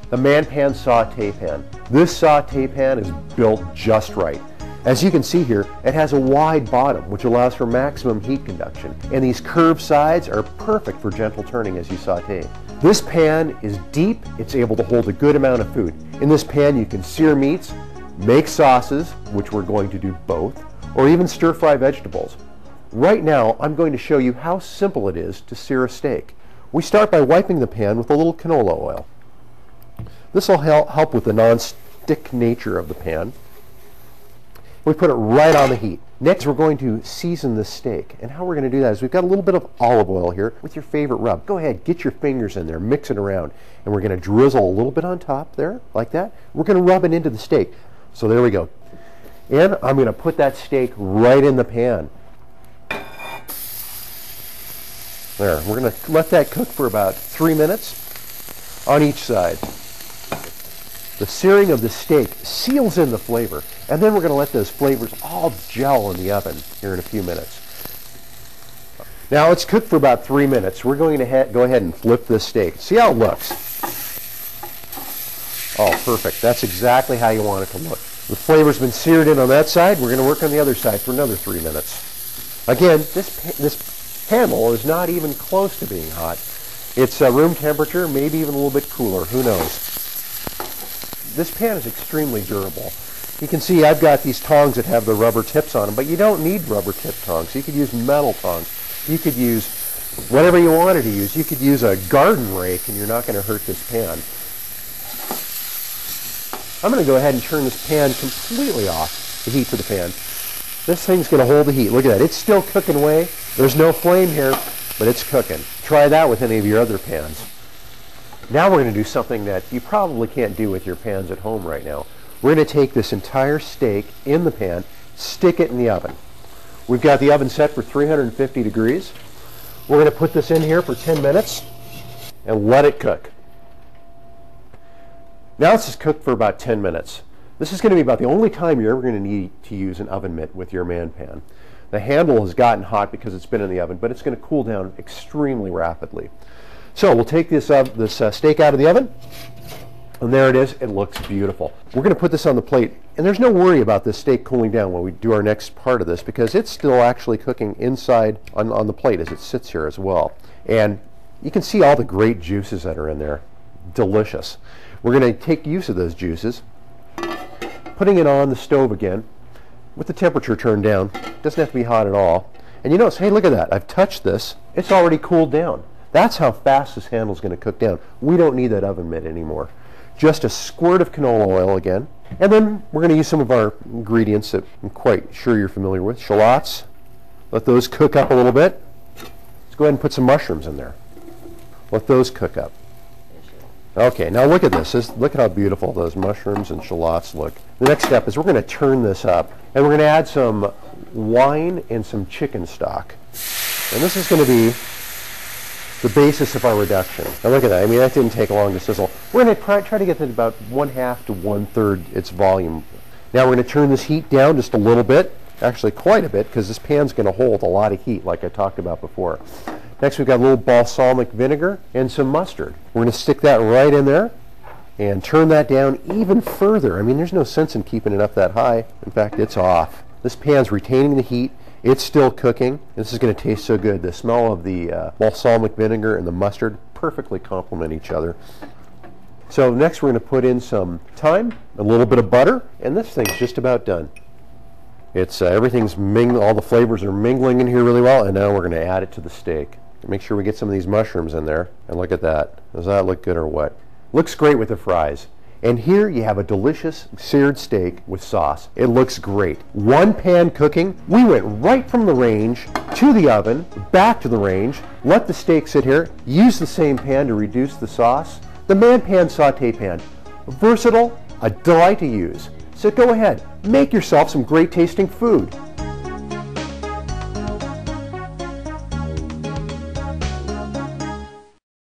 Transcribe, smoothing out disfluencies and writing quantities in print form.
the Man Pan Saute Pan. This saute pan is built just right. As you can see here, it has a wide bottom, which allows for maximum heat conduction, and these curved sides are perfect for gentle turning as you saute. This pan is deep, it's able to hold a good amount of food. In this pan you can sear meats, make sauces, which we're going to do both, or even stir-fry vegetables. Right now, I'm going to show you how simple it is to sear a steak. We start by wiping the pan with a little canola oil. This will help with the non-stick nature of the pan. We put it right on the heat. Next, we're going to season the steak. And how we're going to do that is we've got a little bit of olive oil here with your favorite rub. Go ahead, get your fingers in there, mix it around. And we're going to drizzle a little bit on top there, like that. We're going to rub it into the steak. So there we go. And I'm going to put that steak right in the pan. There, we're going to let that cook for about 3 minutes on each side. The searing of the steak seals in the flavor, and then we're going to let those flavors all gel in the oven here in a few minutes. Now it's cooked for about 3 minutes. We're going to go ahead and flip this steak. See how it looks? Oh, perfect. That's exactly how you want it to look. The flavor's been seared in on that side. We're going to work on the other side for another 3 minutes. Again, this panel is not even close to being hot. It's room temperature, maybe even a little bit cooler. Who knows? This pan is extremely durable. You can see I've got these tongs that have the rubber tips on them, but you don't need rubber tip tongs. You could use metal tongs. You could use whatever you wanted to use. You could use a garden rake and you're not going to hurt this pan. I'm going to go ahead and turn this pan completely off, the heat to the pan. This thing's going to hold the heat. Look at that. It's still cooking away. There's no flame here, but it's cooking. Try that with any of your other pans. Now we're going to do something that you probably can't do with your pans at home right now. We're going to take this entire steak in the pan, stick it in the oven. We've got the oven set for 350 degrees. We're going to put this in here for 10 minutes and let it cook. Now this is cooked for about 10 minutes. This is going to be about the only time you're ever going to need to use an oven mitt with your Man Pan. The handle has gotten hot because it's been in the oven, but it's going to cool down extremely rapidly. So we'll take this steak out of the oven, and there it is. It looks beautiful. We're going to put this on the plate, and there's no worry about this steak cooling down when we do our next part of this because it's still actually cooking inside on the plate as it sits here as well. And you can see all the great juices that are in there. Delicious. We're going to take use of those juices, putting it on the stove again with the temperature turned down. It doesn't have to be hot at all. And you notice, hey, look at that. I've touched this. It's already cooled down. That's how fast this handle is going to cook down. We don't need that oven mitt anymore. Just a squirt of canola oil again. And then we're going to use some of our ingredients that I'm quite sure you're familiar with. Shallots. Let those cook up a little bit. Let's go ahead and put some mushrooms in there. Let those cook up. Okay, now look at this. Look at how beautiful those mushrooms and shallots look. The next step is we're going to turn this up, and we're going to add some wine and some chicken stock. And this is going to be the basis of our reduction. Now look at that. I mean, that didn't take long to sizzle. We're going to try to get to about 1/2 to 1/3 its volume. Now we're going to turn this heat down just a little bit, actually quite a bit, because this pan's going to hold a lot of heat like I talked about before. Next we've got a little balsamic vinegar and some mustard. We're going to stick that right in there and turn that down even further. I mean, there's no sense in keeping it up that high. In fact, it's off. This pan's retaining the heat. It's still cooking. This is going to taste so good. The smell of the balsamic vinegar and the mustard perfectly complement each other. So next we're going to put in some thyme, a little bit of butter, and this thing's just about done. It's everything's all the flavors are mingling in here really well, and now we're going to add it to the steak. Make sure we get some of these mushrooms in there, and look at that. Does that look good or what? Looks great with the fries. And here you have a delicious seared steak with sauce. It looks great. One pan cooking. We went right from the range to the oven, back to the range, let the steak sit here, use the same pan to reduce the sauce. The Man Pan Saute Pan. Versatile, a delight to use. So go ahead, make yourself some great tasting food.